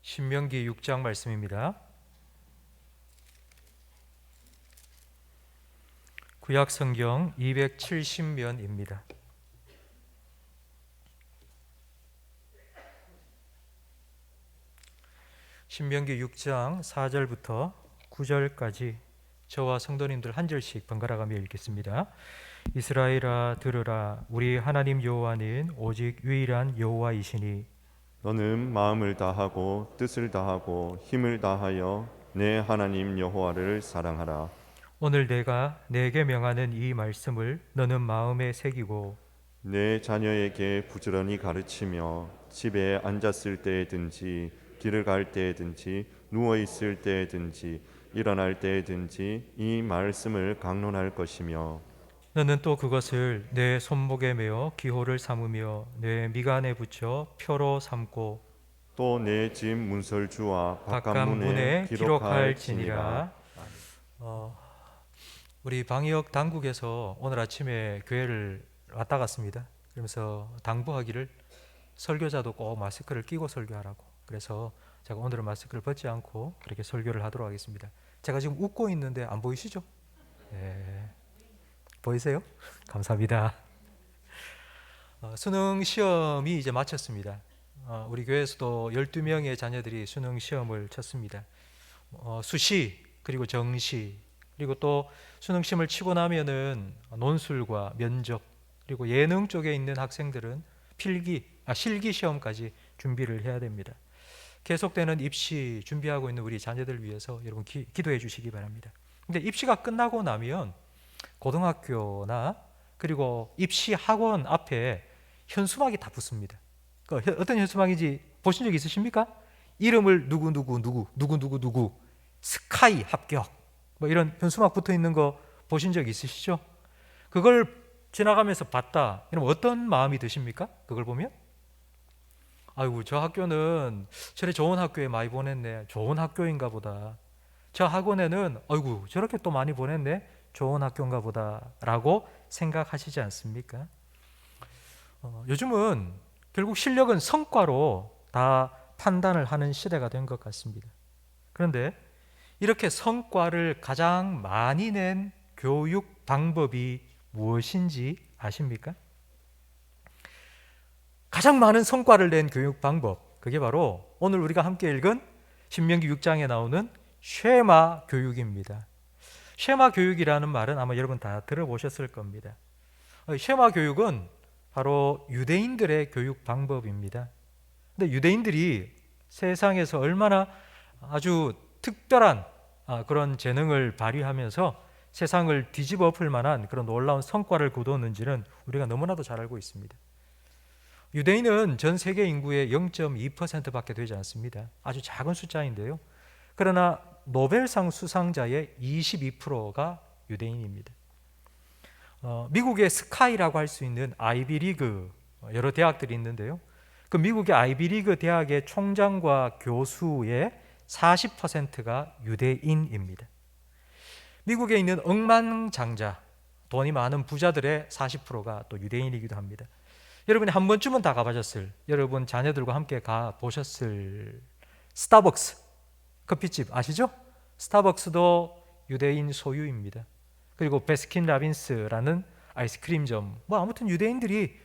신명기 6장 말씀입니다. 구약 성경 270면입니다. 신명기 6장 4절부터 9절까지 저와 성도님들 한 절씩 번갈아가며 읽겠습니다. 이스라엘아 들으라, 우리 하나님 여호와는 오직 유일한 여호와이시니 너는 마음을 다하고 뜻을 다하고 힘을 다하여 내 하나님 여호와를 사랑하라. 오늘 내가 내게 명하는 이 말씀을 너는 마음에 새기고 내 자녀에게 부지런히 가르치며 집에 앉았을 때든지 길을 갈 때든지 누워 있을 때든지 일어날 때든지 이 말씀을 강론할 것이며 너는 또 그것을 내 손목에 메어 기호를 삼으며 내 미간에 붙여 표로 삼고 또 내 집 문설주와 바깥문에 바깥문에 기록할지니라. 기록할지니라. 우리 방역 당국에서 오늘 아침에 교회를 왔다 갔습니다. 그러면서 당부하기를 설교자도 꼭 마스크를 끼고 설교하라고. 그래서 제가 오늘은 마스크를 벗지 않고 그렇게 설교를 하도록 하겠습니다. 제가 지금 웃고 있는데 안 보이시죠? 네. 보이세요? 감사합니다. 수능 시험이 이제 마쳤습니다. 우리 교회에서도 12명의 자녀들이 수능 시험을 쳤습니다. 수시 그리고 정시 그리고 또 수능 시험을 치고 나면은 논술과 면접 그리고 예능 쪽에 있는 학생들은 실기 시험까지 준비를 해야 됩니다. 계속되는 입시 준비하고 있는 우리 자녀들 위해서 여러분 기도해 주시기 바랍니다. 근데 입시가 끝나고 나면 고등학교나 그리고 입시 학원 앞에 현수막이 다 붙습니다. 어떤 현수막인지 보신 적 있으십니까? 이름을 누구 스카이 합격 뭐 이런 현수막 붙어 있는 거 보신 적 있으시죠? 그걸 지나가면서 봤다. 이러면 어떤 마음이 드십니까? 그걸 보면 아이고 저 학교는 저래 좋은 학교에 많이 보냈네. 좋은 학교인가 보다. 저 학원에는 아이고 저렇게 또 많이 보냈네. 좋은 학교인가 보다라고 생각하시지 않습니까? 요즘은 결국 실력은 성과로 다 판단을 하는 시대가 된 것 같습니다. 그런데 이렇게 성과를 가장 많이 낸 교육 방법이 무엇인지 아십니까? 가장 많은 성과를 낸 교육 방법, 그게 바로 오늘 우리가 함께 읽은 신명기 6장에 나오는 쉐마 교육입니다. 쉐마 교육이라는 말은 아마 여러분 다 들어보셨을 겁니다. 쉐마 교육은 바로 유대인들의 교육 방법입니다. 근데 유대인들이 세상에서 얼마나 아주 특별한 그런 재능을 발휘하면서 세상을 뒤집어 엎을 만한 그런 놀라운 성과를 거두었는지는 우리가 너무나도 잘 알고 있습니다. 유대인은 전 세계 인구의 0.2%밖에 되지 않습니다. 아주 작은 숫자인데요. 그러나 노벨상 수상자의 22%가 유대인입니다. 미국의 스카이라고 할 수 있는 아이비리그 여러 대학들이 있는데요. 그 미국의 아이비리그 대학의 총장과 교수의 40%가 유대인입니다. 미국에 있는 억만장자, 돈이 많은 부자들의 40%가 또 유대인이기도 합니다. 여러분이 한 번쯤은 다 가보셨을, 여러분 자녀들과 함께 가보셨을 스타벅스 커피집 아시죠? 스타벅스도 유대인 소유입니다. 그리고 베스킨라빈스라는 아이스크림점, 아무튼 유대인들이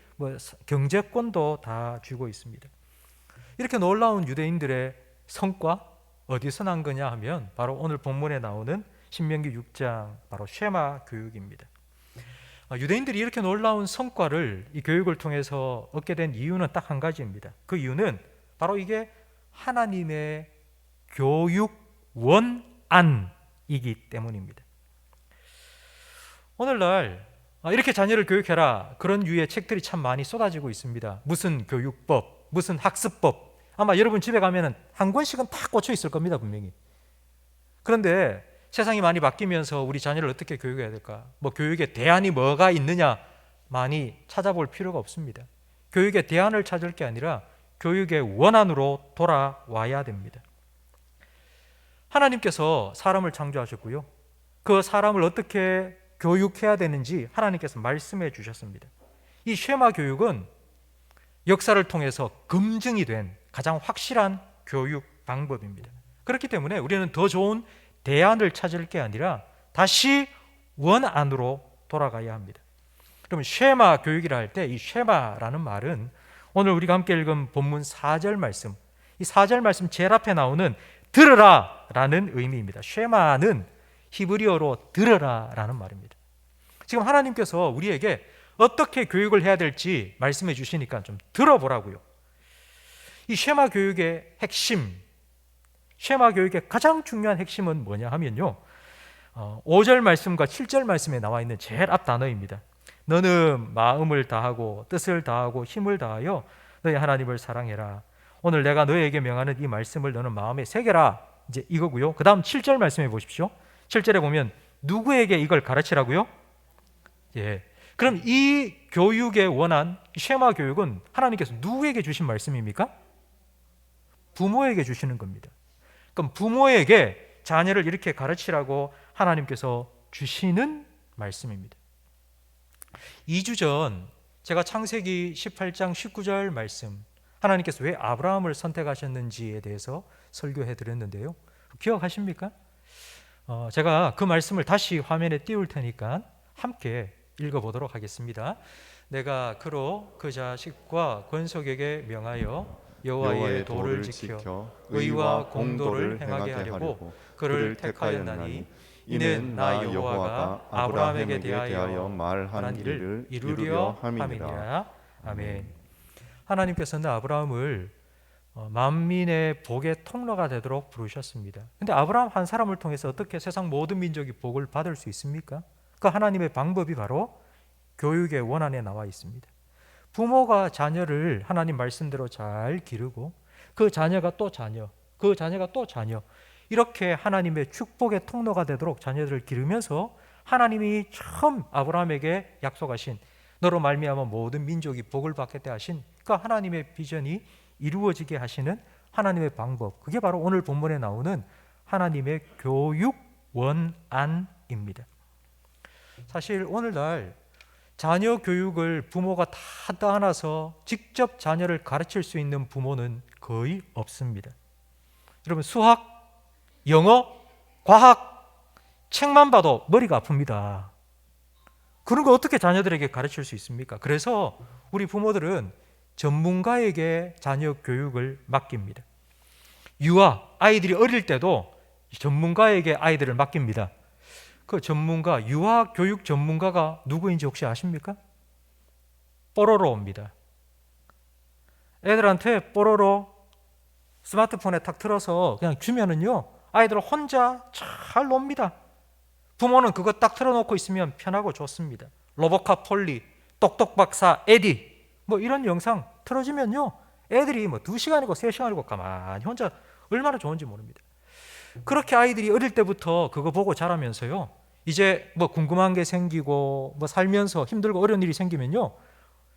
경제권도 다 쥐고 있습니다. 이렇게 놀라운 유대인들의 성과 어디서 난 거냐 하면 바로 오늘 본문에 나오는 신명기 6장 바로 쉐마 교육입니다. 유대인들이 이렇게 놀라운 성과를 이 교육을 통해서 얻게 된 이유는 딱 한 가지입니다. 그 이유는 바로 이게 하나님의 교육 원안이기 때문입니다. 오늘날 이렇게 자녀를 교육해라 그런 유의 책들이 참 많이 쏟아지고 있습니다. 무슨 교육법, 무슨 학습법, 아마 여러분 집에 가면은 한 권씩은 다 꽂혀 있을 겁니다, 분명히. 그런데 세상이 많이 바뀌면서 우리 자녀를 어떻게 교육해야 될까? 교육의 대안이 뭐가 있느냐 많이 찾아볼 필요가 없습니다. 교육의 대안을 찾을 게 아니라 교육의 원안으로 돌아와야 됩니다. 하나님께서 사람을 창조하셨고요. 그 사람을 어떻게 교육해야 되는지 하나님께서 말씀해 주셨습니다. 이 쉐마 교육은 역사를 통해서 검증이 된 가장 확실한 교육 방법입니다. 그렇기 때문에 우리는 더 좋은 대안을 찾을 게 아니라 다시 원안으로 돌아가야 합니다. 그러면 쉐마 교육이라 할 때 이 쉐마라는 말은 오늘 우리가 함께 읽은 본문 4절 말씀, 이 4절 말씀 제일 앞에 나오는 들으라 라는 의미입니다. 쉐마는 히브리어로 들으라 라는 말입니다. 지금 하나님께서 우리에게 어떻게 교육을 해야 될지 말씀해 주시니까 좀 들어보라고요. 이 쉐마 교육의 핵심, 쉐마 교육의 가장 중요한 핵심은 뭐냐 하면요, 5절 말씀과 7절 말씀에 나와 있는 제일 앞 단어입니다. 너는 마음을 다하고 뜻을 다하고 힘을 다하여 너희 하나님을 사랑해라. 오늘 내가 너에게 명하는 이 말씀을 너는 마음에 새겨라. 이제 이거고요. 그 다음 7절 말씀해 보십시오. 7절에 보면 누구에게 이걸 가르치라고요? 예. 그럼 이 교육의 원한, 쉐마 교육은 하나님께서 누구에게 주신 말씀입니까? 부모에게 주시는 겁니다. 그럼 부모에게 자녀를 이렇게 가르치라고 하나님께서 주시는 말씀입니다. 2주 전 제가 창세기 18장 19절 말씀, 하나님께서 왜 아브라함을 선택하셨는지에 대해서 설교해 드렸는데요. 기억하십니까? 제가 그 말씀을 다시 화면에 띄울 테니까 함께 읽어보도록 하겠습니다. 내가 그로 그 자식과 권속에게 명하여 여호와의 도를 지켜 의와 공도를 행하게 하려고 그를 택하였나니 이는 나 여호와가 아브라함에게 대하여 말한 일을 이루려 함이니라. 아멘. 하나님께서는 아브라함을 만민의 복의 통로가 되도록 부르셨습니다. 근데 아브라함 한 사람을 통해서 어떻게 세상 모든 민족이 복을 받을 수 있습니까? 그 하나님의 방법이 바로 교육의 원안에 나와 있습니다. 부모가 자녀를 하나님 말씀대로 잘 기르고 그 자녀가 또 자녀, 그 자녀가 또 자녀, 이렇게 하나님의 축복의 통로가 되도록 자녀들을 기르면서 하나님이 처음 아브라함에게 약속하신 너로 말미암아 모든 민족이 복을 받겠다 하신 그 하나님의 비전이 이루어지게 하시는 하나님의 방법, 그게 바로 오늘 본문에 나오는 하나님의 교육 원안입니다. 사실 오늘날 자녀 교육을 부모가 다 떠안아서 직접 자녀를 가르칠 수 있는 부모는 거의 없습니다. 여러분, 수학, 영어, 과학, 책만 봐도 머리가 아픕니다. 그런 거 어떻게 자녀들에게 가르칠 수 있습니까? 그래서 우리 부모들은 전문가에게 자녀 교육을 맡깁니다. 유아, 아이들이 어릴 때도 전문가에게 아이들을 맡깁니다. 그 전문가, 유아 교육 전문가가 누구인지 혹시 아십니까? 뽀로로입니다. 애들한테 뽀로로 스마트폰에 탁 틀어서 그냥 주면은요, 아이들 혼자 잘 놉니다. 부모는 그거 딱 틀어놓고 있으면 편하고 좋습니다. 로보카 폴리, 똑똑박사 에디, 뭐 이런 영상 틀어주면요, 애들이 뭐 2시간이고 3시간이고 가만히 혼자 얼마나 좋은지 모릅니다. 그렇게 아이들이 어릴 때부터 그거 보고 자라면서요, 이제 뭐 궁금한 게 생기고 뭐 살면서 힘들고 어려운 일이 생기면요,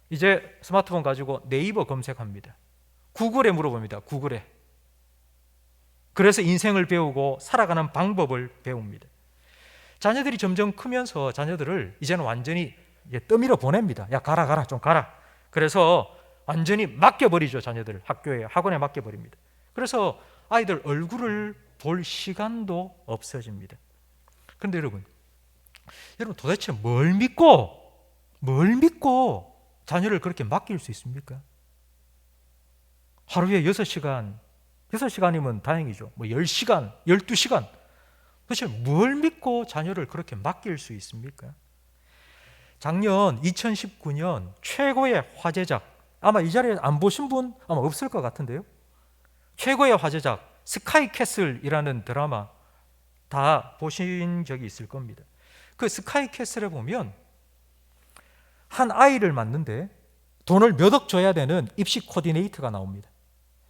이제 스마트폰 가지고 네이버 검색합니다. 구글에 물어봅니다. 구글에. 그래서 인생을 배우고 살아가는 방법을 배웁니다. 자녀들이 점점 크면서 자녀들을 이제는 완전히 떠밀어 보냅니다. 야, 가라 좀 가라. 그래서 완전히 맡겨버리죠. 자녀들을 학교에, 학원에 맡겨버립니다. 그래서 아이들 얼굴을 볼 시간도 없어집니다. 그런데 여러분 도대체 뭘 믿고 자녀를 그렇게 맡길 수 있습니까? 하루에 6시간이면 다행이죠. 뭐 10시간, 12시간. 도대체 뭘 믿고 자녀를 그렇게 맡길 수 있습니까? 작년 2019년 최고의 화제작, 아마 이 자리에 안 보신 분 아마 없을 것 같은데요. 최고의 화제작 스카이캐슬이라는 드라마 다 보신 적이 있을 겁니다. 그 스카이캐슬에 보면 한 아이를 맡는데 돈을 몇 억 줘야 되는 입시 코디네이터가 나옵니다.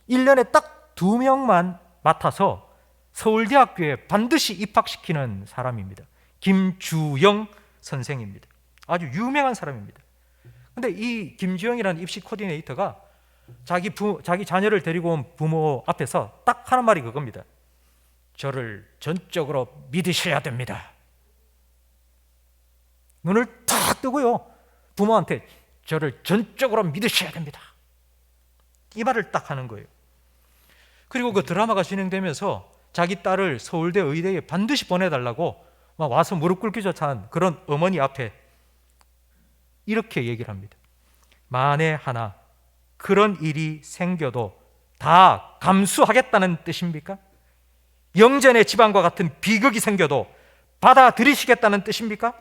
1년에 딱 2명만 맡아서 서울대학교에 반드시 입학시키는 사람입니다. 김주영 선생입니다. 아주 유명한 사람입니다. 근데 이 김주영이라는 입시 코디네이터가 자기 자녀를 데리고 온 부모 앞에서 딱 하는 말이 그겁니다. 저를 전적으로 믿으셔야 됩니다. 눈을 탁 뜨고요, 부모한테 저를 전적으로 믿으셔야 됩니다. 이 말을 딱 하는 거예요. 그리고 그 드라마가 진행되면서 자기 딸을 서울대 의대에 반드시 보내달라고 막 와서 무릎 꿇기조차 한 그런 어머니 앞에 이렇게 얘기를 합니다. 만에 하나 그런 일이 생겨도 다 감수하겠다는 뜻입니까? 영전의 지방과 같은 비극이 생겨도 받아들이시겠다는 뜻입니까?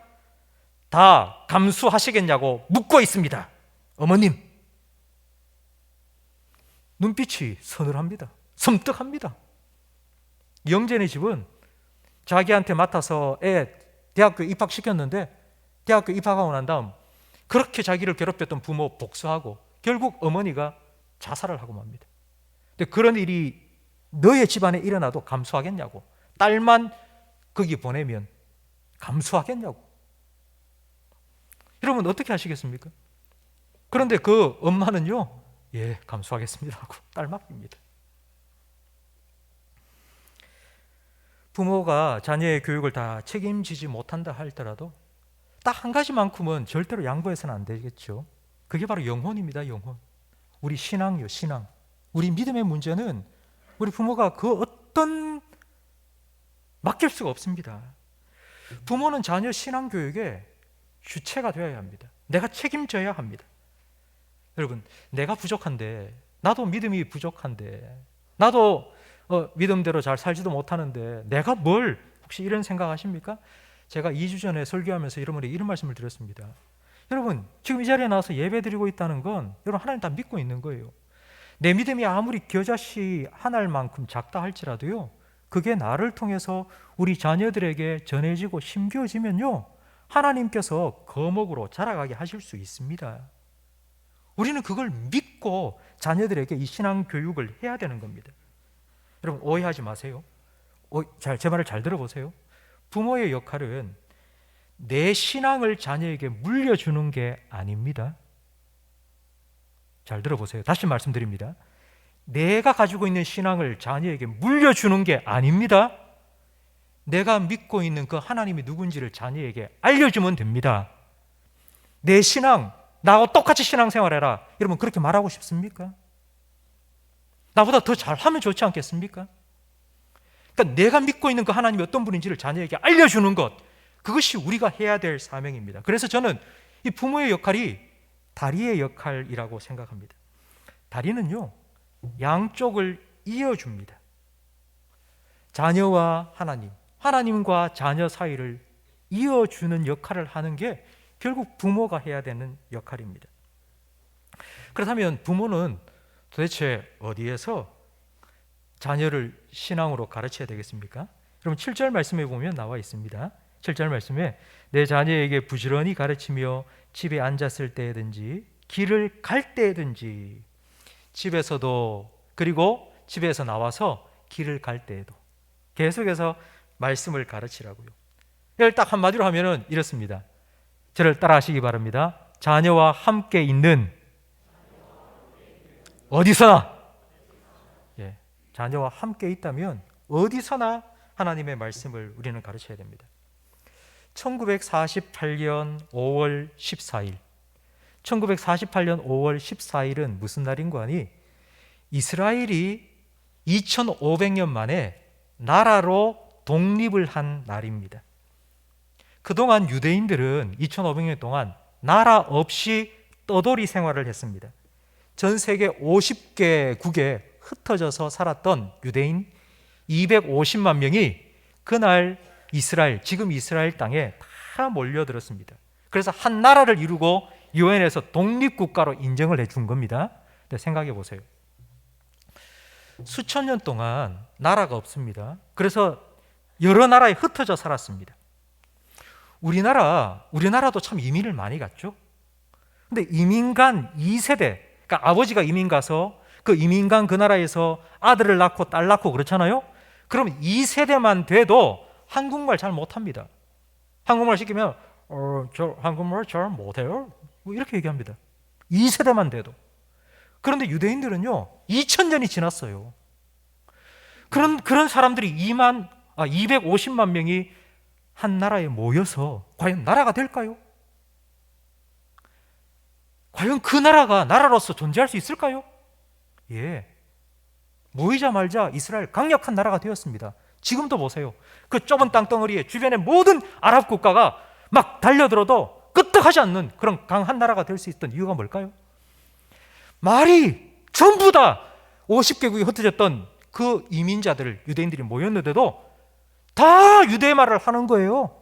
다 감수하시겠냐고 묻고 있습니다. 어머님, 눈빛이 서늘합니다. 섬뜩합니다. 영전의 집은 자기한테 맡아서 애 대학교 입학시켰는데 대학교 입학하고 난 다음 그렇게 자기를 괴롭혔던 부모 복수하고 결국 어머니가 자살을 하고 맙니다. 근데 그런 일이 너의 집안에 일어나도 감수하겠냐고. 딸만 거기 보내면 감수하겠냐고. 여러분 어떻게 하시겠습니까? 그런데 그 엄마는요, 예, 감수하겠습니다 하고 딸 맡깁니다. 부모가 자녀의 교육을 다 책임지지 못한다 할더라도 딱 한 가지만큼은 절대로 양보해서는 안 되겠죠. 그게 바로 영혼입니다. 영혼. 우리 신앙이요, 신앙. 우리 믿음의 문제는 우리 부모가 그 어떤 맡길 수가 없습니다. 부모는 자녀 신앙 교육의 주체가 되어야 합니다. 내가 책임져야 합니다. 여러분, 내가 부족한데, 나도 믿음이 부족한데, 나도 믿음대로 잘 살지도 못하는데 내가 뭘, 혹시 이런 생각하십니까? 제가 2주 전에 설교하면서 여러분에게 이런 말씀을 드렸습니다. 여러분, 지금 이 자리에 나와서 예배 드리고 있다는 건 여러분 하나님 다 믿고 있는 거예요. 내 믿음이 아무리 겨자씨 한 알만큼 작다 할지라도요, 그게 나를 통해서 우리 자녀들에게 전해지고 심겨지면요, 하나님께서 거목으로 자라가게 하실 수 있습니다. 우리는 그걸 믿고 자녀들에게 이 신앙 교육을 해야 되는 겁니다. 여러분 오해하지 마세요. 제 말을 잘 들어보세요. 부모의 역할은 내 신앙을 자녀에게 물려주는 게 아닙니다. 잘 들어보세요. 다시 말씀드립니다. 내가 가지고 있는 신앙을 자녀에게 물려주는 게 아닙니다. 내가 믿고 있는 그 하나님이 누군지를 자녀에게 알려주면 됩니다. 내 신앙, 나하고 똑같이 신앙생활해라. 여러분 그렇게 말하고 싶습니까? 나보다 더 잘하면 좋지 않겠습니까? 그러니까 내가 믿고 있는 그 하나님이 어떤 분인지를 자녀에게 알려주는 것, 그것이 우리가 해야 될 사명입니다. 그래서 저는 이 부모의 역할이 다리의 역할이라고 생각합니다. 다리는요, 양쪽을 이어줍니다. 자녀와 하나님, 하나님과 자녀 사이를 이어주는 역할을 하는 게 결국 부모가 해야 되는 역할입니다. 그렇다면 부모는 도대체 어디에서 자녀를 신앙으로 가르쳐야 되겠습니까? 여러분 7절 말씀에 보면 나와 있습니다. 7절 말씀에 내 자녀에게 부지런히 가르치며 집에 앉았을 때든지 길을 갈 때든지, 집에서도 그리고 집에서 나와서 길을 갈 때에도 계속해서 말씀을 가르치라고요. 이걸 딱 한마디로 하면은 이렇습니다. 저를 따라 하시기 바랍니다. 자녀와 함께 있는 어디서나, 예, 자녀와 함께 있다면 어디서나 하나님의 말씀을 우리는 가르쳐야 됩니다. 1948년 5월 14일 1948년 5월 14일은 무슨 날인고 하니 이스라엘이 2500년 만에 나라로 독립을 한 날입니다. 그동안 유대인들은 2500년 동안 나라 없이 떠돌이 생활을 했습니다. 전 세계 50개국에 흩어져서 살았던 유대인 250만 명이 그날 이스라엘, 지금 이스라엘 땅에 다 몰려들었습니다. 그래서 한 나라를 이루고 유엔에서 독립국가로 인정을 해준 겁니다. 근데 생각해 보세요. 수천 년 동안 나라가 없습니다. 여러 나라에 흩어져 살았습니다. 우리나라도 참 이민을 많이 갔죠. 근데 이민 간 2세대, 그러니까 아버지가 이민 가서 그 이민 간 그 나라에서 아들을 낳고 딸 낳고 그렇잖아요. 그럼 2세대만 돼도 한국말 잘 못합니다. 한국말 시키면 저 한국말 잘 못해요. 뭐 이렇게 얘기합니다. 2세대만 돼도. 그런데 유대인들은요 2000년이 지났어요. 그런 사람들이 250만 명이 한 나라에 모여서 과연 나라가 될까요? 과연 그 나라가 나라로서 존재할 수 있을까요? 예, 모이자 말자 이스라엘 강력한 나라가 되었습니다. 지금도 보세요. 그 좁은 땅덩어리에 주변의 모든 아랍 국가가 막 달려들어도 끄떡하지 않는 그런 강한 나라가 될 수 있던 이유가 뭘까요? 말이 전부 다 50개국이 흩어졌던 그 이민자들, 유대인들이 모였는데도 다 유대 말을 하는 거예요.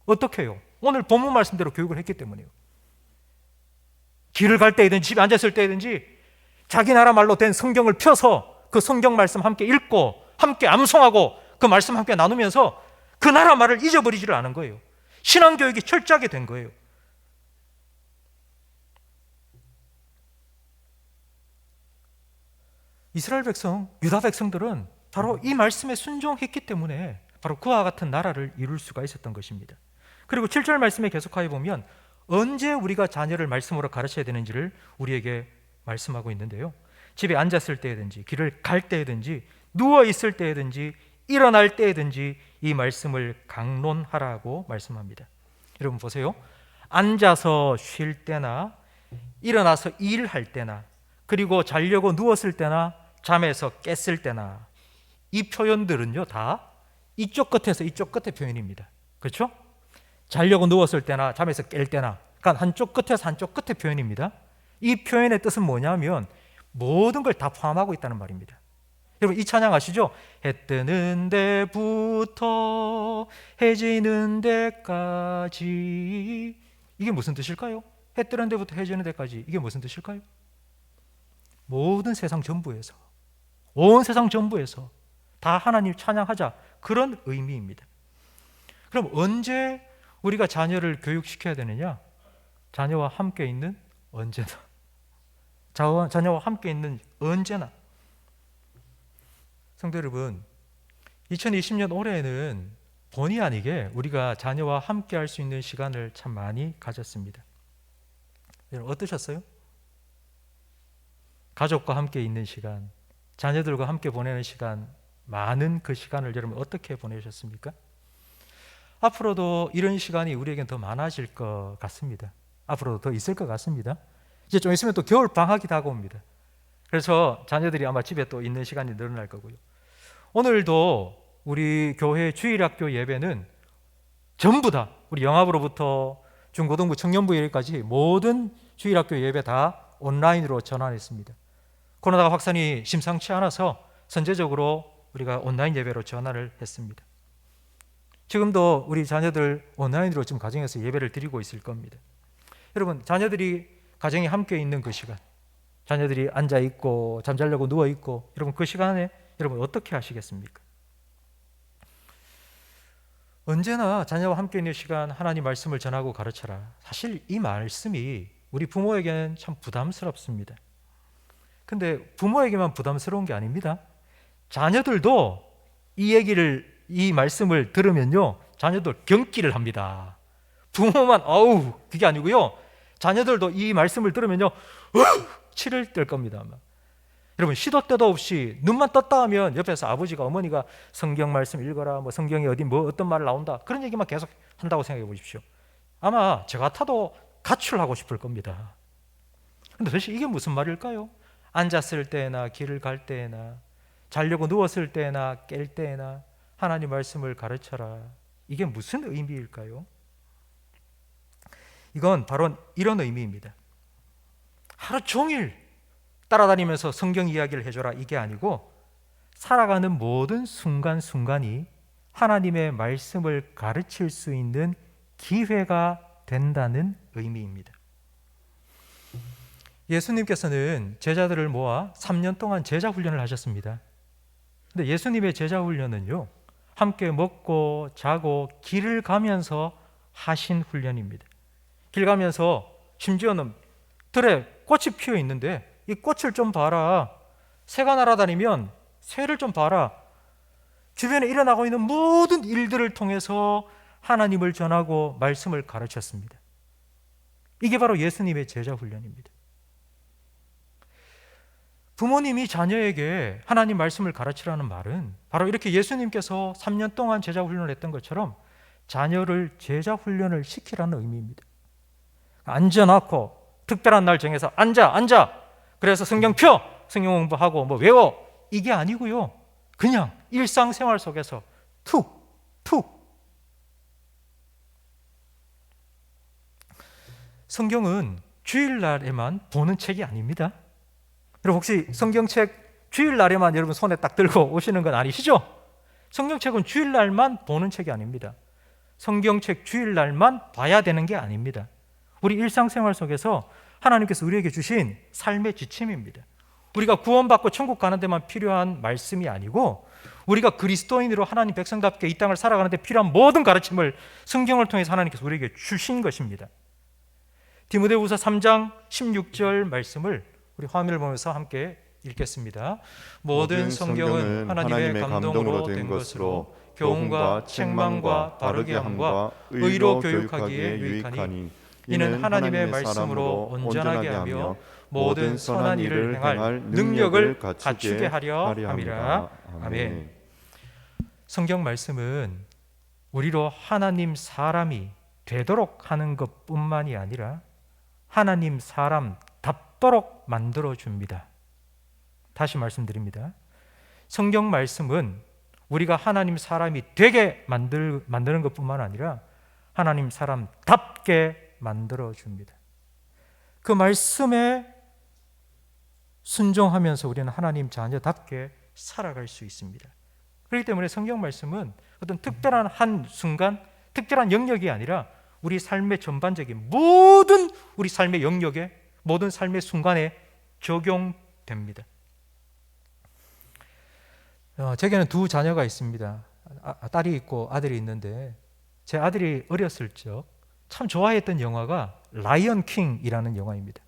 어떻게 해요? 오늘 본문 말씀대로 교육을 했기 때문이에요. 길을 갈 때이든지 집에 앉았을 때이든지 자기 나라 말로 된 성경을 펴서 그 성경 말씀 함께 읽고 함께 암송하고 그 말씀 함께 나누면서 그 나라 말을 잊어버리지를 않은 거예요. 신앙교육이 철저하게 된 거예요. 이스라엘 백성, 유다 백성들은 바로 이 말씀에 순종했기 때문에 바로 그와 같은 나라를 이룰 수가 있었던 것입니다. 그리고 7절 말씀에 계속하여 보면 언제 우리가 자녀를 말씀으로 가르쳐야 되는지를 우리에게 말씀하고 있는데요. 집에 앉았을 때든지 길을 갈 때든지 누워 있을 때든지 일어날 때든지 이 말씀을 강론하라고 말씀합니다. 여러분 보세요. 앉아서 쉴 때나 일어나서 일할 때나 그리고 자려고 누웠을 때나 잠에서 깼을 때나 이 표현들은요 다 이쪽 끝에서 이쪽 끝의 표현입니다. 그렇죠? 자려고 누웠을 때나 잠에서 깰 때나 그러니까 한쪽 끝에서 한쪽 끝의 표현입니다. 이 표현의 뜻은 뭐냐면 모든 걸 다 포함하고 있다는 말입니다. 여러분 이 찬양 아시죠? 해 뜨는 데부터 해 지는 데까지 이게 무슨 뜻일까요? 해 뜨는 데부터 해 지는 데까지 이게 무슨 뜻일까요? 모든 세상 전부에서 온 세상 전부에서 다 하나님을 찬양하자 그런 의미입니다. 그럼 언제 우리가 자녀를 교육시켜야 되느냐? 자녀와 함께 있는 언제나 자녀와 함께 있는 언제나. 성도 여러분 2020년 올해에는 본의 아니게 우리가 자녀와 함께 할 수 있는 시간을 참 많이 가졌습니다. 여러분 어떠셨어요? 가족과 함께 있는 시간, 자녀들과 함께 보내는 시간, 많은 그 시간을 여러분 어떻게 보내셨습니까? 앞으로도 이런 시간이 우리에겐 더 많아질 것 같습니다. 앞으로도 더 있을 것 같습니다. 이제 좀 있으면 또 겨울 방학이 다가옵니다. 그래서 자녀들이 아마 집에 또 있는 시간이 늘어날 거고요. 오늘도 우리 교회 주일학교 예배는 전부 다 우리 영합으로부터 중고등부 청년부 예배까지 모든 주일학교 예배 다 온라인으로 전환했습니다. 코로나 확산이 심상치 않아서 선제적으로 우리가 온라인 예배로 전환을 했습니다. 지금도 우리 자녀들 온라인으로 지금 가정에서 예배를 드리고 있을 겁니다. 여러분 자녀들이 가정에 함께 있는 그 시간, 자녀들이 앉아 있고 잠자려고 누워 있고 여러분 그 시간에 여러분 어떻게 하시겠습니까? 언제나 자녀와 함께 있는 시간 하나님 말씀을 전하고 가르쳐라. 사실 이 말씀이 우리 부모에게는 참 부담스럽습니다. 근데 부모에게만 부담스러운 게 아닙니다. 자녀들도 이 말씀을 들으면요 자녀들 경기를 합니다. 부모만 그게 아니고요 자녀들도 이 말씀을 들으면요 치를 뗄 겁니다. 아마. 여러분 시도 때도 없이 눈만 떴다 하면 옆에서 아버지가 어머니가 성경 말씀 읽어라 뭐 성경에 어디 뭐 어떤 말 나온다 그런 얘기만 계속 한다고 생각해 보십시오. 아마 저 같아도 가출하고 싶을 겁니다. 근데 도대체 이게 무슨 말일까요? 앉았을 때나 길을 갈 때나 자려고 누웠을 때나 깰 때나 하나님 말씀을 가르쳐라. 이게 무슨 의미일까요? 이건 바로 이런 의미입니다. 하루 종일 따라다니면서 성경 이야기를 해줘라 이게 아니고 살아가는 모든 순간순간이 하나님의 말씀을 가르칠 수 있는 기회가 된다는 의미입니다. 예수님께서는 제자들을 모아 3년 동안 제자 훈련을 하셨습니다. 근데 예수님의 제자 훈련은요 함께 먹고 자고 길을 가면서 하신 훈련입니다. 길 가면서 심지어는 들에 꽃이 피어 있는데 이 꽃을 좀 봐라. 새가 날아다니면 새를 좀 봐라. 주변에 일어나고 있는 모든 일들을 통해서 하나님을 전하고 말씀을 가르쳤습니다. 이게 바로 예수님의 제자 훈련입니다. 부모님이 자녀에게 하나님 말씀을 가르치라는 말은 바로 이렇게 예수님께서 3년 동안 제자 훈련을 했던 것처럼 자녀를 제자 훈련을 시키라는 의미입니다. 앉아놓고 특별한 날 정해서 앉아 그래서 성경 펴 성경 공부하고 뭐 외워 이게 아니고요. 그냥 일상생활 속에서 툭. 성경은 주일날에만 보는 책이 아닙니다. 여러분 혹시 성경책 주일날에만 여러분 손에 딱 들고 오시는 건 아니시죠? 성경책은 주일날만 보는 책이 아닙니다. 성경책 주일날만 봐야 되는 게 아닙니다. 우리 일상생활 속에서 하나님께서 우리에게 주신 삶의 지침입니다. 우리가 구원받고 천국 가는 데만 필요한 말씀이 아니고 우리가 그리스도인으로 하나님 백성답게 이 땅을 살아가는 데 필요한 모든 가르침을 성경을 통해서 하나님께서 우리에게 주신 것입니다. 디모데후서 3장 16절 말씀을 우리 화면을 보면서 함께 읽겠습니다. 모든 성경은 하나님의 감동으로 된 것으로 교훈과 책망과 바르게 함과 의로 교육하기에 유익하니 이는 하나님의 말씀으로 온전하게 하며 모든 선한 일을 행할 능력을 갖추게 하려 함이라. 아멘. 성경 말씀은 우리로 하나님 사람이 되도록 하는 것뿐만이 아니라 하나님 사람답도록 만들어줍니다. 다시 말씀드립니다. 성경 말씀은 우리가 하나님 사람이 되게 만드는 것뿐만 아니라 하나님 사람답게 만들어줍니다. 그 말씀에 순종하면서 우리는 하나님 자녀답게 살아갈 수 있습니다. 그렇기 때문에 성경 말씀은 어떤 특별한 한 순간, 특별한 영역이 아니라 우리 삶의 전반적인 모든 우리 삶의 영역에, 모든 삶의 순간에 적용됩니다. 제게는 두 자녀가 있습니다. 딸이 있고 아들이 있는데 제 아들이 어렸을 적 참 좋아했던 영화가 라이언 킹이라는 영화입니다.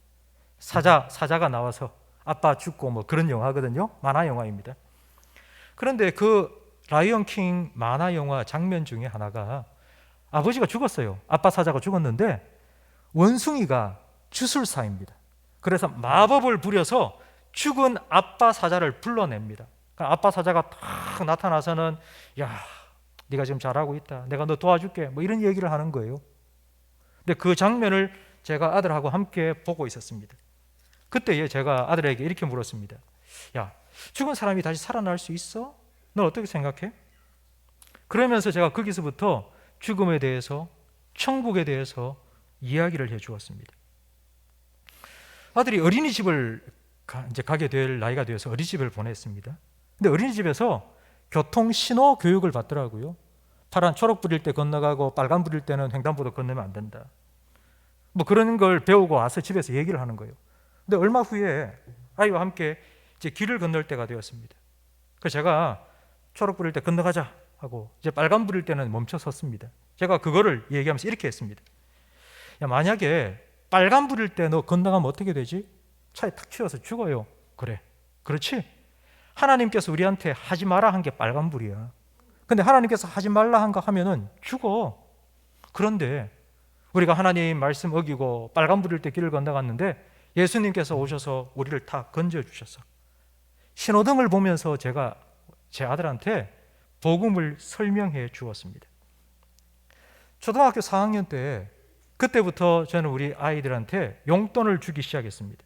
사자가 나와서 아빠 죽고 뭐 그런 영화거든요. 만화 영화입니다. 그런데 그 라이언 킹 만화 영화 장면 중에 하나가 아버지가 죽었어요. 아빠 사자가 죽었는데 원숭이가 주술사입니다. 그래서 마법을 부려서 죽은 아빠 사자를 불러냅니다. 아빠 사자가 탁 나타나서는 야, 네가 지금 잘하고 있다. 내가 너 도와줄게. 뭐 이런 얘기를 하는 거예요. 근데 그 장면을 제가 아들하고 함께 보고 있었습니다. 그때 제가 아들에게 이렇게 물었습니다. 야, 죽은 사람이 다시 살아날 수 있어? 넌 어떻게 생각해? 그러면서 제가 거기서부터 죽음에 대해서, 천국에 대해서 이야기를 해 주었습니다. 아들이 어린이집을 이제 가게 될 나이가 되어서 어린이집을 보냈습니다. 근데 어린이집에서 교통 신호 교육을 받더라고요. 파란 초록 불일 때 건너가고 빨간 불일 때는 횡단보도 건너면 안 된다. 뭐 그런 걸 배우고 와서 집에서 얘기를 하는 거예요. 근데 얼마 후에 아이와 함께 이제 길을 건널 때가 되었습니다. 그래서 제가 초록 불일 때 건너가자 하고 이제 빨간 불일 때는 멈춰 섰습니다. 제가 그거를 얘기하면서 이렇게 했습니다. 야, 만약에 빨간 불일 때 너 건너가면 어떻게 되지? 차에 탁 치여서 죽어요. 그래, 그렇지? 하나님께서 우리한테 하지 마라 한 게 빨간 불이야. 근데 하나님께서 하지 말라 한 거 하면은 죽어. 그런데 우리가 하나님 말씀 어기고 빨간 불일 때 길을 건너갔는데 예수님께서 오셔서 우리를 다 건져주셔서 신호등을 보면서 제가 제 아들한테 복음을 설명해 주었습니다. 초등학교 4학년 때 그때부터 저는 우리 아이들한테 용돈을 주기 시작했습니다.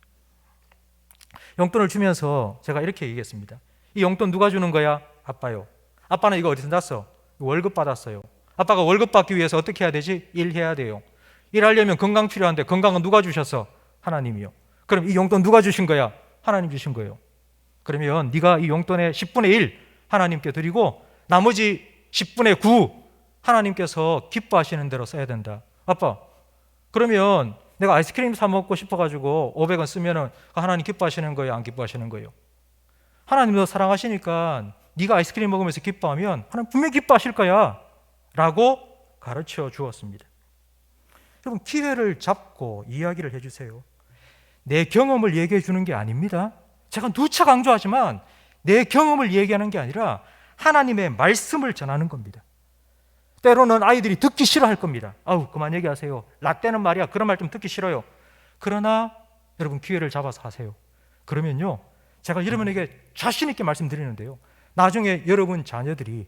용돈을 주면서 제가 이렇게 얘기했습니다. 이 용돈 누가 주는 거야? 아빠요. 아빠는 이거 어디서 났어? 월급 받았어요. 아빠가 월급 받기 위해서 어떻게 해야 되지? 일해야 돼요. 일하려면 건강 필요한데 건강은 누가 주셨어? 하나님이요. 그럼 이 용돈 누가 주신 거야? 하나님 주신 거예요. 그러면 네가 이 용돈의 10분의 1 하나님께 드리고 나머지 10분의 9 하나님께서 기뻐하시는 대로 써야 된다. 아빠, 그러면 내가 아이스크림 사 먹고 싶어가지고 500원 쓰면은 하나님 기뻐하시는 거예요? 안 기뻐하시는 거예요? 하나님 너 사랑하시니까 네가 아이스크림 먹으면서 기뻐하면 하나님 분명히 기뻐하실 거야 라고 가르쳐 주었습니다. 여러분, 기회를 잡고 이야기를 해주세요. 내 경험을 얘기해 주는 게 아닙니다. 제가 누차 강조하지만 내 경험을 얘기하는 게 아니라 하나님의 말씀을 전하는 겁니다. 때로는 아이들이 듣기 싫어할 겁니다. 아우, 그만 얘기하세요. 라떼는 말이야, 그런 말 좀 듣기 싫어요. 그러나 여러분, 기회를 잡아서 하세요. 그러면요, 제가 여러분에게 자신 있게 말씀드리는데요, 나중에 여러분 자녀들이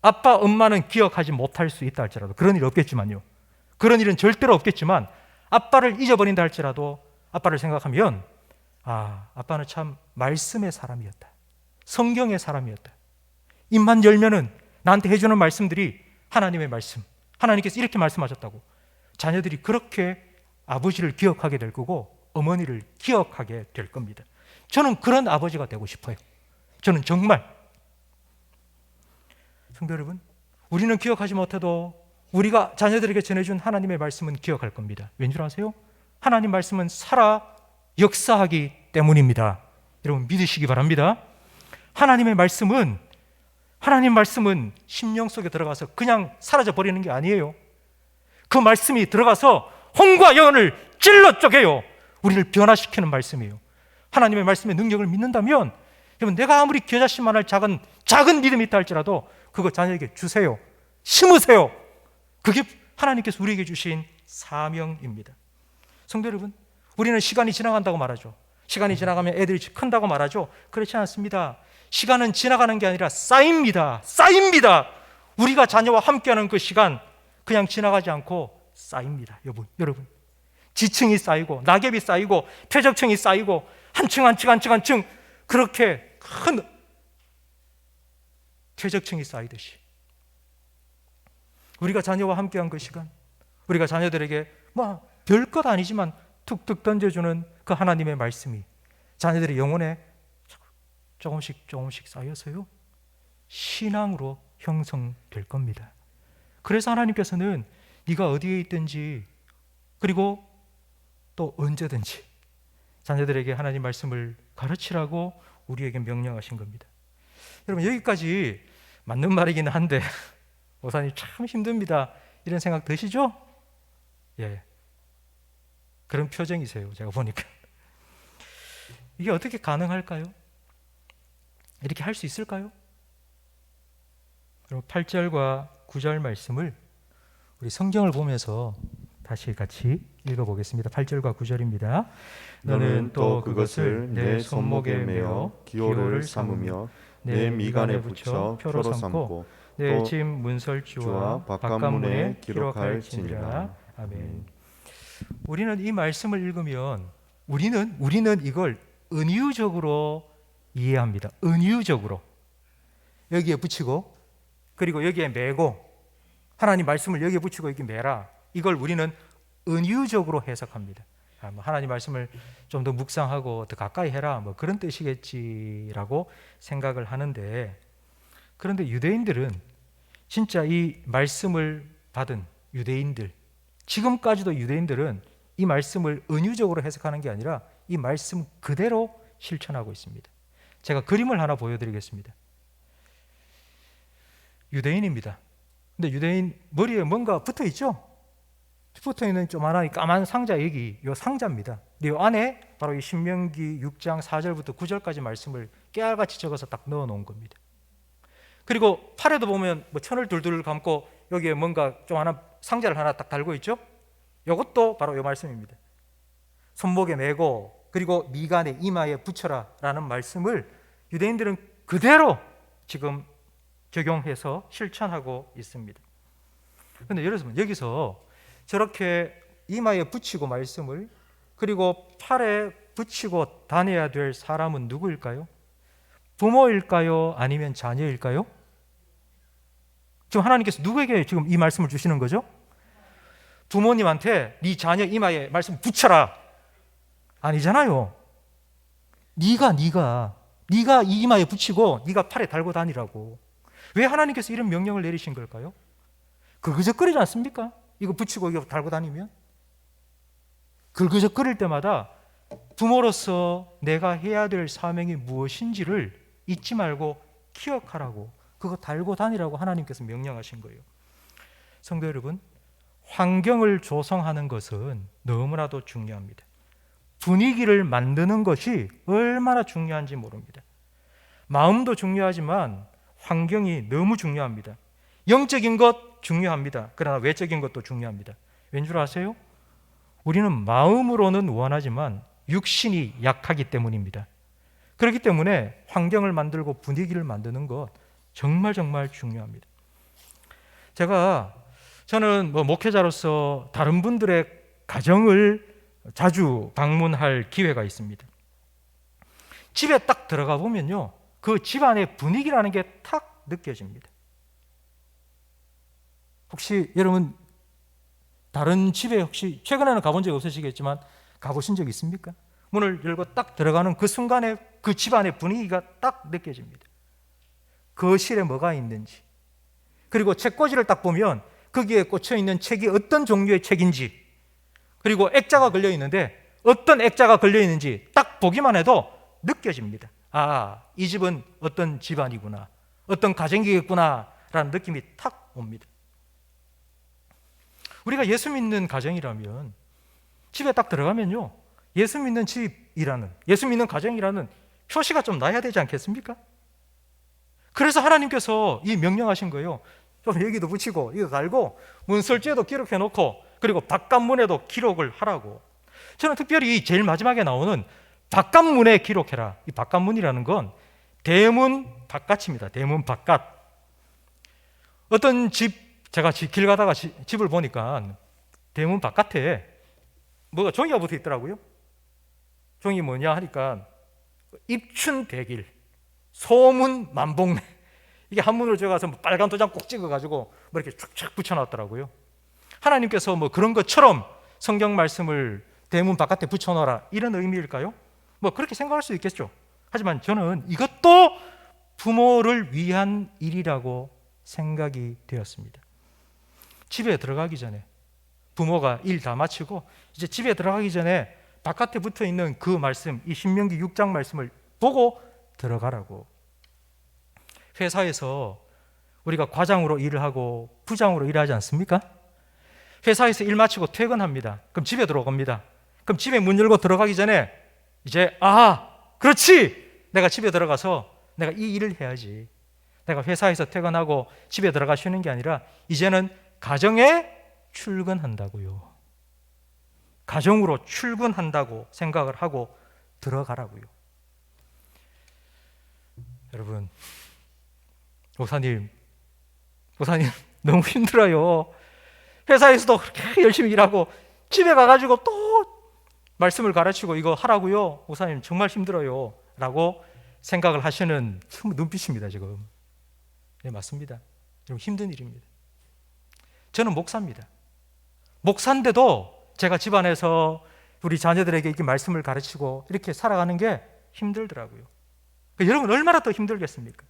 아빠, 엄마는 기억하지 못할 수 있다 할지라도, 그런 일 없겠지만요, 그런 일은 절대로 없겠지만 아빠를 잊어버린다 할지라도 아빠를 생각하면 아, 아빠는 참 말씀의 사람이었다. 성경의 사람이었다. 입만 열면은 나한테 해주는 말씀들이 하나님의 말씀, 하나님께서 이렇게 말씀하셨다고. 자녀들이 그렇게 아버지를 기억하게 될 거고 어머니를 기억하게 될 겁니다. 저는 그런 아버지가 되고 싶어요. 저는 정말. 성도 여러분, 우리는 기억하지 못해도 우리가 자녀들에게 전해준 하나님의 말씀은 기억할 겁니다. 왠 줄 아세요? 하나님 말씀은 살아 역사하기 때문입니다. 여러분 믿으시기 바랍니다. 하나님 말씀은 심령 속에 들어가서 그냥 사라져 버리는 게 아니에요. 그 말씀이 들어가서 혼과 영을 찔러 쪼개요. 우리를 변화시키는 말씀이에요. 하나님의 말씀의 능력을 믿는다면 여러분, 내가 아무리 겨자씨만할 작은 믿음이 있다 할지라도 그거 자녀에게 주세요. 심으세요. 그게 하나님께서 우리에게 주신 사명입니다. 성도 여러분, 우리는 시간이 지나간다고 말하죠. 시간이 지나가면 애들이 큰다고 말하죠. 그렇지 않습니다. 시간은 지나가는 게 아니라 쌓입니다. 우리가 자녀와 함께하는 그 시간 그냥 지나가지 않고 쌓입니다. 여러분, 지층이 쌓이고 낙엽이 쌓이고 퇴적층이 쌓이고 한 층 그렇게 큰 퇴적층이 쌓이듯이 우리가 자녀와 함께한 그 시간, 우리가 자녀들에게 별것 아니지만 툭툭 던져주는 그 하나님의 말씀이 자녀들의 영혼에 조금씩 쌓여서요 신앙으로 형성될 겁니다. 그래서 하나님께서는 네가 어디에 있든지 그리고 또 언제든지 자녀들에게 하나님 말씀을 가르치라고 우리에게 명령하신 겁니다. 여러분, 여기까지 맞는 말이긴 한데 목사님 참 힘듭니다 이런 생각 드시죠? 예, 그런 표정이세요. 제가 보니까 이게 어떻게 가능할까요? 이렇게 할 수 있을까요? 그럼 8절과 9절 말씀을 우리 성경을 보면서 다시 같이 읽어보겠습니다. 8절과 9절입니다. 너는 또 그것을 내 손목에 매어 기호를 삼으며 내 미간에 붙여 표로 삼고 내 집 문설주와 바깥문에 기록할지니라. 아멘. 우리는 이 말씀을 읽으면 우리는 이걸 은유적으로 이해합니다. 은유적으로 여기에 붙이고 그리고 여기에 매고 하나님 말씀을 여기에 붙이고 여기 매라. 이걸 우리는 은유적으로 해석합니다. 하나님 말씀을 좀 더 묵상하고 더 가까이 해라 그런 뜻이겠지라고 생각을 하는데, 그런데 유대인들은 진짜 이 말씀을 받은 유대인들, 지금까지도 유대인들은 이 말씀을 은유적으로 해석하는 게 아니라 이 말씀 그대로 실천하고 있습니다. 제가 그림을 하나 보여드리겠습니다. 유대인입니다. 근데 유대인 머리에 뭔가 붙어 있죠? 붙어 있는 조그마한 까만 상자, 여기 이 상자입니다. 이 안에 바로 이 신명기 6장 4절부터 9절까지 말씀을 깨알같이 적어서 딱 넣어 놓은 겁니다. 그리고 팔에도 보면 천을 둘둘 감고 여기에 뭔가 조그마한 상자를 하나 딱 달고 있죠? 이것도 바로 이 말씀입니다. 손목에 메고 그리고 미간에 이마에 붙여라 라는 말씀을 유대인들은 그대로 지금 적용해서 실천하고 있습니다. 그런데 여러분, 여기서 저렇게 이마에 붙이고 말씀을 그리고 팔에 붙이고 다녀야 될 사람은 누구일까요? 부모일까요? 아니면 자녀일까요? 지금 하나님께서 누구에게 지금 이 말씀을 주시는 거죠? 부모님한테 네 자녀 이마에 말씀 붙여라 아니잖아요. 네가 이 이마에 붙이고 네가 팔에 달고 다니라고. 왜 하나님께서 이런 명령을 내리신 걸까요? 그그적거리지 않습니까? 이거 붙이고 이거 달고 다니면 그그적거릴 때마다 부모로서 내가 해야 될 사명이 무엇인지를 잊지 말고 기억하라고, 그거 달고 다니라고 하나님께서 명령하신 거예요. 성도 여러분, 환경을 조성하는 것은 너무나도 중요합니다. 분위기를 만드는 것이 얼마나 중요한지 모릅니다. 마음도 중요하지만 환경이 너무 중요합니다. 영적인 것 중요합니다. 그러나 외적인 것도 중요합니다. 왠 줄 아세요? 우리는 마음으로는 원하지만 육신이 약하기 때문입니다. 그렇기 때문에 환경을 만들고 분위기를 만드는 것 정말 중요합니다. 저는 목회자로서 다른 분들의 가정을 자주 방문할 기회가 있습니다. 집에 딱 들어가 보면요, 그 집안의 분위기라는 게 탁 느껴집니다. 혹시 여러분 다른 집에 혹시 최근에는 가본 적이 없으시겠지만 가보신 적 있습니까? 문을 열고 딱 들어가는 그 순간에 그 집안의 분위기가 딱 느껴집니다. 거실에 뭐가 있는지, 그리고 책꽂이를 딱 보면 거기에 꽂혀 있는 책이 어떤 종류의 책인지, 그리고 액자가 걸려 있는데 어떤 액자가 걸려 있는지 딱 보기만 해도 느껴집니다. 아, 이 집은 어떤 집안이구나, 어떤 가정이겠구나 라는 느낌이 탁 옵니다. 우리가 예수 믿는 가정이라면 집에 딱 들어가면요, 예수 믿는 집이라는, 예수 믿는 가정이라는 표시가 좀 나야 되지 않겠습니까? 그래서 하나님께서 이 명령하신 거예요. 좀 여기도 붙이고 이거 달고 문설주에도 기록해 놓고 그리고 바깥문에도 기록을 하라고. 저는 특별히 제일 마지막에 나오는 바깥문에 기록해라. 이 바깥문이라는 건 대문 바깥입니다. 대문 바깥. 어떤 제가 길 가다가 집을 보니까 대문 바깥에 뭐가 종이가 붙어 있더라고요. 종이 뭐냐 하니까 입춘백일, 소문 만복래. 이게 한문으로 들어가서 뭐 빨간 도장 꼭 찍어가지고 뭐 이렇게 쫙쫙 붙여놨더라고요. 하나님께서 뭐 그런 것처럼 성경 말씀을 대문 바깥에 붙여놓아라 이런 의미일까요? 뭐 그렇게 생각할 수 있겠죠. 하지만 저는 이것도 부모를 위한 일이라고 생각이 되었습니다. 집에 들어가기 전에 부모가 일 다 마치고 이제 집에 들어가기 전에 바깥에 붙어 있는 그 말씀, 이 신명기 6장 말씀을 보고 들어가라고. 회사에서 우리가 과장으로 일을 하고 부장으로 일하지 않습니까? 회사에서 일 마치고 퇴근합니다. 그럼 집에 들어갑니다. 그럼 집에 문 열고 들어가기 전에 이제 그렇지! 내가 집에 들어가서 내가 이 일을 해야지. 내가 회사에서 퇴근하고 집에 들어가 쉬는 게 아니라 이제는 가정에 출근한다고요. 가정으로 출근한다고 생각을 하고 들어가라고요. 여러분, 목사님 너무 힘들어요. 회사에서도 그렇게 열심히 일하고 집에 가가지고 또 말씀을 가르치고 이거 하라고요. 목사님 정말 힘들어요 라고 생각을 하시는 눈빛입니다. 지금. 네, 맞습니다. 좀 힘든 일입니다. 저는 목사입니다. 목사인데도 제가 집안에서 우리 자녀들에게 이렇게 말씀을 가르치고 이렇게 살아가는 게 힘들더라고요. 여러분 얼마나 더 힘들겠습니까?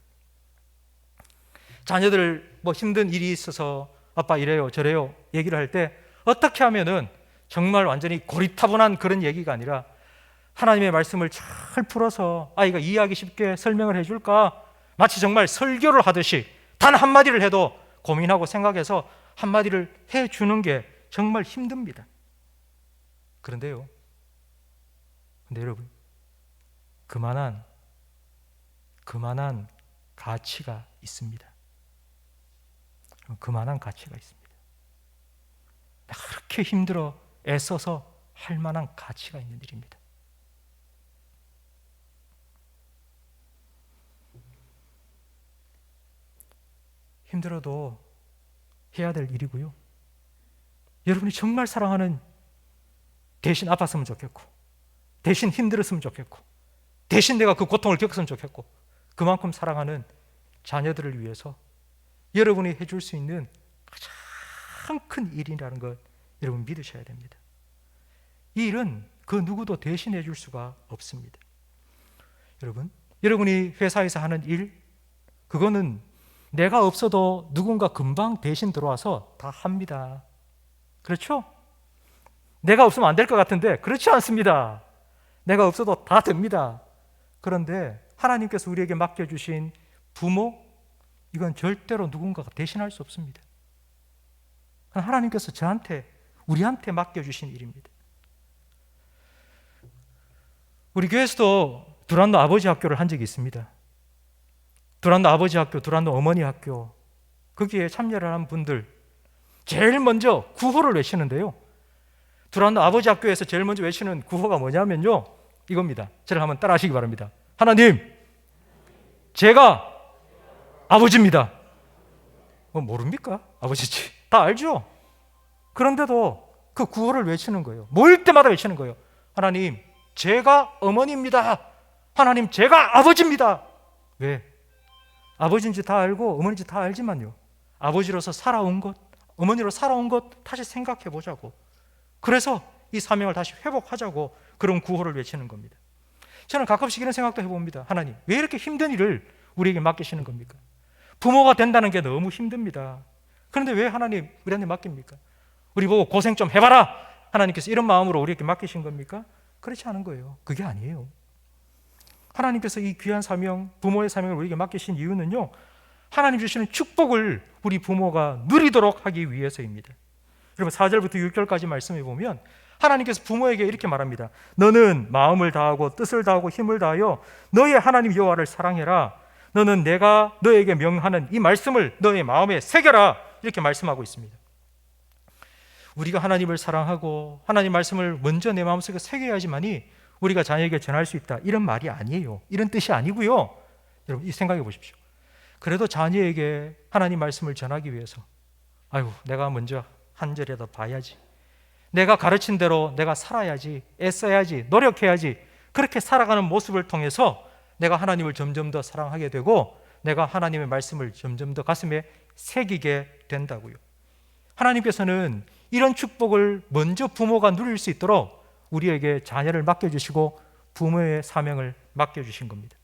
자녀들 뭐 힘든 일이 있어서 아빠 이래요 저래요 얘기를 할 때 어떻게 하면은 정말 완전히 고리타분한 그런 얘기가 아니라 하나님의 말씀을 잘 풀어서 아이가 이해하기 쉽게 설명을 해줄까, 마치 정말 설교를 하듯이 단 한마디를 해도 고민하고 생각해서 한마디를 해주는 게 정말 힘듭니다. 근데 여러분, 그만한 가치가 있습니다. 그만한 가치가 있습니다. 내가 그렇게 힘들어 애써서 할 만한 가치가 있는 일입니다. 힘들어도 해야 될 일이고요. 여러분이 정말 사랑하는, 대신 아팠으면 좋겠고, 대신 힘들었으면 좋겠고, 대신 내가 그 고통을 겪었으면 좋겠고, 그만큼 사랑하는 자녀들을 위해서 여러분이 해줄 수 있는 가장 큰 일이라는 것 여러분 믿으셔야 됩니다. 이 일은 그 누구도 대신해 줄 수가 없습니다. 여러분이 회사에서 하는 일, 그거는 내가 없어도 누군가 금방 대신 들어와서 다 합니다. 그렇죠? 내가 없으면 안 될 것 같은데 그렇지 않습니다. 내가 없어도 다 됩니다. 그런데 하나님께서 우리에게 맡겨주신 부모, 이건 절대로 누군가가 대신할 수 없습니다. 하나님께서 우리한테 맡겨주신 일입니다. 우리 교회에서도 두란노 아버지 학교를 한 적이 있습니다. 두란노 아버지 학교, 두란노 어머니 학교, 거기에 참여를 한 분들 제일 먼저 구호를 외치는데요, 두란노 아버지 학교에서 제일 먼저 외치는 구호가 뭐냐면요, 이겁니다. 저를 한번 따라 하시기 바랍니다. 하나님, 제가 아버지입니다. 뭐 모릅니까? 아버지지. 다 알죠? 그런데도 그 구호를 외치는 거예요. 모일 때마다 외치는 거예요. 하나님, 제가 어머니입니다. 하나님, 제가 아버지입니다. 왜? 아버지인지 다 알고 어머니인지 다 알지만요, 아버지로서 살아온 것, 어머니로 살아온 것 다시 생각해 보자고, 그래서 이 사명을 다시 회복하자고 그런 구호를 외치는 겁니다. 저는 가끔씩 이런 생각도 해봅니다. 하나님, 왜 이렇게 힘든 일을 우리에게 맡기시는 겁니까? 부모가 된다는 게 너무 힘듭니다. 그런데 왜 하나님 우리한테 맡깁니까? 우리 보고 고생 좀 해봐라, 하나님께서 이런 마음으로 우리에게 맡기신 겁니까? 그렇지 않은 거예요. 그게 아니에요. 하나님께서 이 귀한 사명, 부모의 사명을 우리에게 맡기신 이유는요, 하나님 주시는 축복을 우리 부모가 누리도록 하기 위해서입니다. 여러분 4절부터 6절까지 말씀해 보면 하나님께서 부모에게 이렇게 말합니다. 너는 마음을 다하고 뜻을 다하고 힘을 다하여 너의 하나님 여호와를 사랑해라. 너는 내가 너에게 명하는 이 말씀을 너의 마음에 새겨라. 이렇게 말씀하고 있습니다. 우리가 하나님을 사랑하고 하나님 말씀을 먼저 내 마음속에 새겨야지만이 우리가 자녀에게 전할 수 있다, 이런 말이 아니에요. 이런 뜻이 아니고요. 여러분 이 생각해 보십시오. 그래도 자녀에게 하나님 말씀을 전하기 위해서 아이고 내가 먼저 한 절이라도 봐야지, 내가 가르친 대로 내가 살아야지, 애써야지, 노력해야지, 그렇게 살아가는 모습을 통해서 내가 하나님을 점점 더 사랑하게 되고 내가 하나님의 말씀을 점점 더 가슴에 새기게 된다고요. 하나님께서는 이런 축복을 먼저 부모가 누릴 수 있도록 우리에게 자녀를 맡겨주시고 부모의 사명을 맡겨주신 겁니다.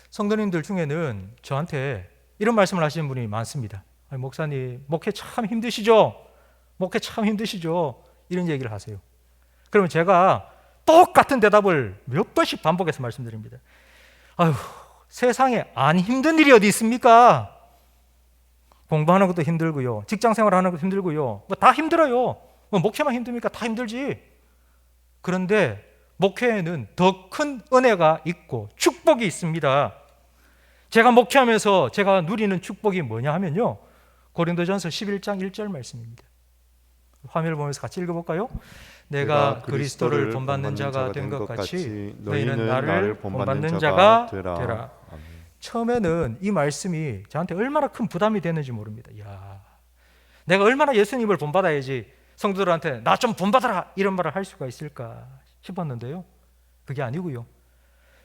성도님들 중에는 저한테 이런 말씀을 하시는 분이 많습니다. 목사님, 목회 참 힘드시죠? 목회 참 힘드시죠? 이런 얘기를 하세요. 그러면 제가 똑같은 대답을 몇 번씩 반복해서 말씀드립니다. 아유, 세상에 안 힘든 일이 어디 있습니까? 공부하는 것도 힘들고요, 직장 생활하는 것도 힘들고요, 뭐 다 힘들어요. 뭐 목회만 힘듭니까? 다 힘들지. 그런데 목회에는 더 큰 은혜가 있고 축복이 있습니다. 제가 목회하면서 제가 누리는 축복이 뭐냐 하면요, 고린도전서 11장 1절 말씀입니다. 화면을 보면서 같이 읽어볼까요? 내가 그리스도를 본받는 자가 된 것 같이 너희는 나를 본받는 자가 되라. 처음에는 이 말씀이 저한테 얼마나 큰 부담이 됐는지 모릅니다. 야, 내가 얼마나 예수님을 본받아야지 성도들한테 나 좀 본받아라 이런 말을 할 수가 있을까 싶었는데요, 그게 아니고요.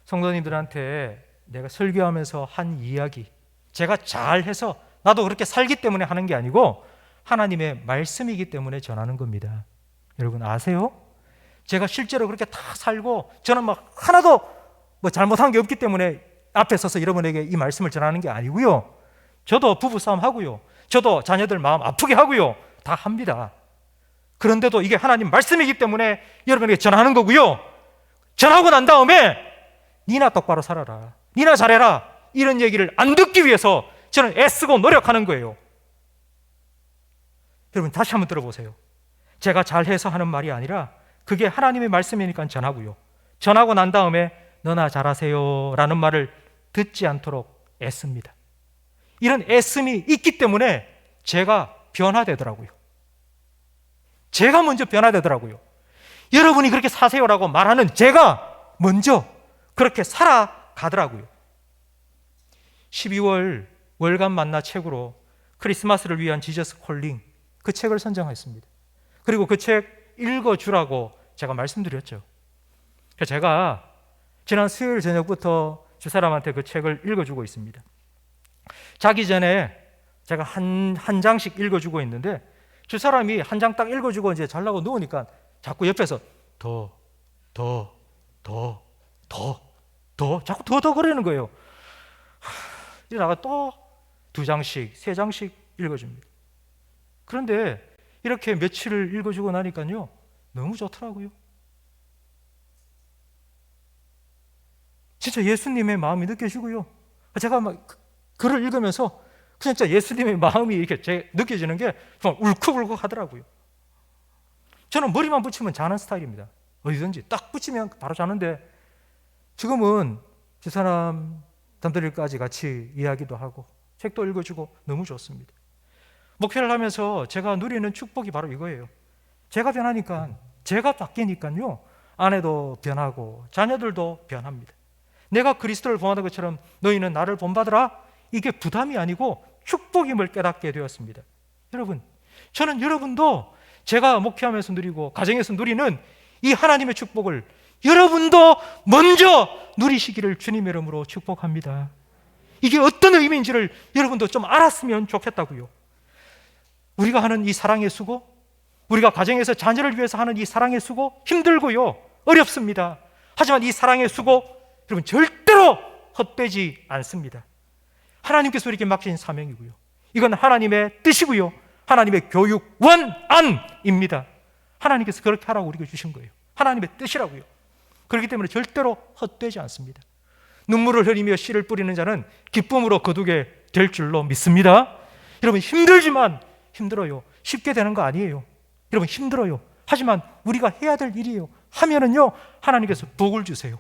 성도님들한테 내가 설교하면서 한 이야기, 제가 잘해서 나도 그렇게 살기 때문에 하는 게 아니고 하나님의 말씀이기 때문에 전하는 겁니다. 여러분 아세요? 제가 실제로 그렇게 다 살고 저는 막 하나도 뭐 잘못한 게 없기 때문에 앞에 서서 여러분에게 이 말씀을 전하는 게 아니고요. 저도 부부싸움 하고요, 저도 자녀들 마음 아프게 하고요, 다 합니다. 그런데도 이게 하나님 말씀이기 때문에 여러분에게 전하는 거고요. 전하고 난 다음에 니나 똑바로 살아라, 니나 잘해라, 이런 얘기를 안 듣기 위해서 저는 애쓰고 노력하는 거예요. 여러분 다시 한번 들어보세요. 제가 잘해서 하는 말이 아니라 그게 하나님의 말씀이니까 전하고요, 전하고 난 다음에 너나 잘하세요 라는 말을 듣지 않도록 애씁니다. 이런 애씀이 있기 때문에 제가 변화되더라고요. 제가 먼저 변화되더라고요. 여러분이 그렇게 사세요라고 말하는 제가 먼저 그렇게 살아가더라고요. 12월 월간 만나 책으로 크리스마스를 위한 지저스 콜링, 그 책을 선정했습니다. 그리고 그 책 읽어주라고 제가 말씀드렸죠. 그래서 제가 지난 수요일 저녁부터 주사람한테 그 책을 읽어주고 있습니다. 자기 전에 제가 한 장씩 읽어주고 있는데 주사람이 한 장 딱 읽어주고 이제 자려고 누우니까 자꾸 옆에서 더 자꾸 더 그러는 거예요. 이러다가 또 2장씩 3장씩 읽어줍니다. 그런데 이렇게 며칠을 읽어주고 나니까요 너무 좋더라고요. 진짜 예수님의 마음이 느껴지고요, 제가 막 글을 읽으면서 진짜 예수님의 마음이 이렇게 느껴지는 게 정말 울컥울컥 하더라고요. 저는 머리만 붙이면 자는 스타일입니다. 어디든지 딱 붙이면 바로 자는데 지금은 두 사람 담들일까지 같이 이야기도 하고 책도 읽어주고 너무 좋습니다. 목회를 하면서 제가 누리는 축복이 바로 이거예요. 제가 변하니까, 제가 바뀌니까요 아내도 변하고 자녀들도 변합니다. 내가 그리스도를 본받은 것처럼 너희는 나를 본받으라, 이게 부담이 아니고 축복임을 깨닫게 되었습니다. 여러분, 저는 여러분도 제가 목회하면서 누리고 가정에서 누리는 이 하나님의 축복을 여러분도 먼저 누리시기를 주님의 이름으로 축복합니다. 이게 어떤 의미인지를 여러분도 좀 알았으면 좋겠다고요. 우리가 하는 이 사랑의 수고, 우리가 가정에서 자녀를 위해서 하는 이 사랑의 수고 힘들고요, 어렵습니다. 하지만 이 사랑의 수고 여러분 절대로 헛되지 않습니다. 하나님께서 우리에게 맡긴 사명이고요, 이건 하나님의 뜻이고요, 하나님의 교육 원안입니다. 하나님께서 그렇게 하라고 우리에게 주신 거예요. 하나님의 뜻이라고요. 그렇기 때문에 절대로 헛되지 않습니다. 눈물을 흘리며 씨를 뿌리는 자는 기쁨으로 거두게 될 줄로 믿습니다. 여러분 힘들지만, 힘들어요. 쉽게 되는 거 아니에요. 여러분 힘들어요. 하지만 우리가 해야 될 일이에요. 하면은요, 하나님께서 복을 주세요.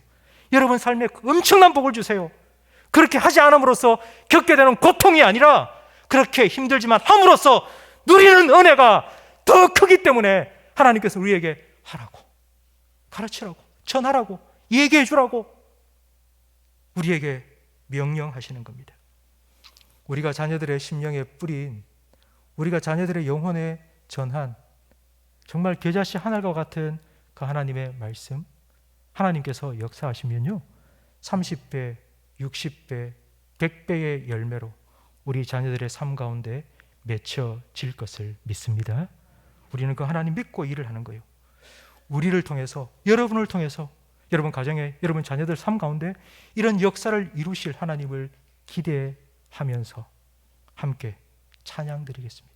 여러분 삶에 엄청난 복을 주세요. 그렇게 하지 않음으로써 겪게 되는 고통이 아니라, 그렇게 힘들지만 함으로써 누리는 은혜가 더 크기 때문에 하나님께서 우리에게 하라고, 가르치라고, 전하라고, 얘기해 주라고 우리에게 명령하시는 겁니다. 우리가 자녀들의 심령에 뿌린, 우리가 자녀들의 영혼에 전한 정말 계자씨 하늘과 같은 그 하나님의 말씀, 하나님께서 역사하시면요, 30배, 60배, 100배의 열매로 우리 자녀들의 삶 가운데 맺혀질 것을 믿습니다. 우리는 그 하나님 믿고 일을 하는 거예요. 우리를 통해서, 여러분을 통해서, 여러분 가정에, 여러분 자녀들 삶 가운데 이런 역사를 이루실 하나님을 기대하면서 함께 찬양 드리겠습니다.